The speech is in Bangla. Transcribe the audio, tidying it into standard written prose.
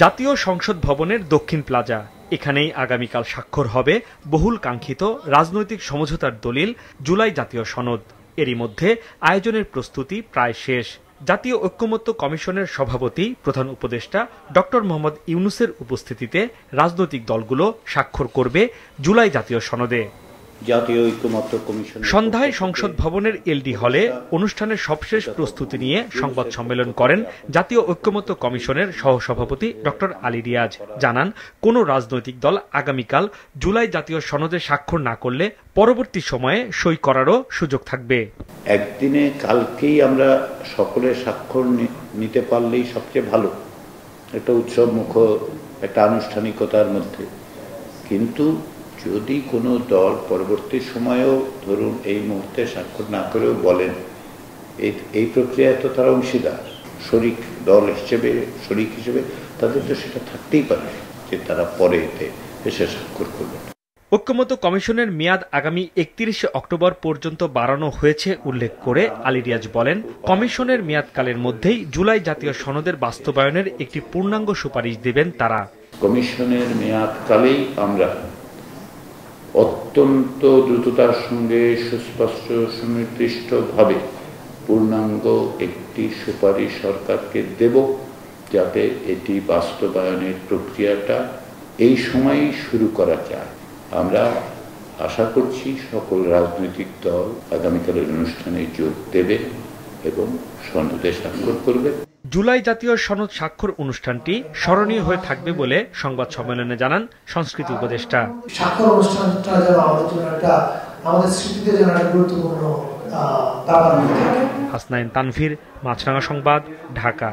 জাতীয় সংসদ ভবনের দক্ষিণ প্লাজা। এখানেই আগামীকাল স্বাক্ষর হবে বহুল কাঙ্ক্ষিত রাজনৈতিক সমঝোতার দলিল জুলাই জাতীয় সনদ। এরই মধ্যে আয়োজনের প্রস্তুতি প্রায় শেষ। জাতীয় ঐক্যমত্য কমিশনের সভাপতি প্রধান উপদেষ্টা ডক্টর মোহাম্মদ ইউনূসের উপস্থিতিতে রাজনৈতিক দলগুলো স্বাক্ষর করবে জুলাই জাতীয় সনদে। জাতীয় ঐক্যমত্য কমিশন সন্ধ্যায় সংসদ ভবনের এলডি হলে অনুষ্ঠানের সবশেষ প্রস্তুতি নিয়ে সংবাদ সম্মেলন করেন জাতীয় ঐক্যমত্য কমিশনের সহসভাপতি ডক্টর আলী রিয়াজ। জানান, কোন রাজনৈতিক দল আগামীকাল জুলাই জাতীয় সনদে স্বাক্ষর না করলে পরবর্তী সময়ে সই করারও সুযোগ থাকবে। একদিনে কালকেই আমরা সকলে স্বাক্ষর নিতে পারলেই সবচেয়ে ভালো, একটা উৎসব মুখর একটা আনুষ্ঠানিকতার মধ্যে। কিন্তু যদি কোনো দল পরবর্তী সময়েও ধরুন এই মুহূর্তে স্বাক্ষর না করেও বলেন, এই প্রক্রিয়ায় তো তারা অংশীদার, শরিক দল হিসেবে, শরিক হিসেবে তাদের তো সেটা থাকতেই পারে যে তারা পরে এতে এসে স্বাক্ষর করবে। ঐক্যমত্য কমিশনের মেয়াদ আগামী 31শে অক্টোবর পর্যন্ত বাড়ানো হয়েছে উল্লেখ করে আলী রিয়াজ বলেন, কমিশনের মেয়াদকালের মধ্যেই জুলাই জাতীয় সনদের বাস্তবায়নের একটি পূর্ণাঙ্গ সুপারিশ দেবেন তারা। কমিশনের মেয়াদকালেই আমরা অত্যন্ত দ্রুততার সঙ্গে সুস্পষ্ট সুনির্দিষ্টভাবে পূর্ণাঙ্গ একটি সুপারিশ সরকারকে দেব, যাতে এটি বাস্তবায়নের প্রক্রিয়াটা এই সময়েই শুরু করা যায়। আমরা আশা করছি সকল রাজনৈতিক দল আগামীকালের অনুষ্ঠানে যোগ দেবে এবং সনদে স্বাক্ষর করবে। জুলাই জাতীয় সনদ স্বাক্ষর অনুষ্ঠানটি স্মরণীয় হয়ে থাকবে বলে সংবাদ সম্মেলনে জানান সংস্কৃতি উপদেষ্টা। স্বাক্ষর অনুষ্ঠানটা যেন আমাদের জন্য আমাদের স্মৃতিতে যেন একটা গুরুত্বপূর্ণ ব্যাপার হয়ে থাকে। হাসনাইন তানভীর, মাছরাঙা সংবাদ, ঢাকা।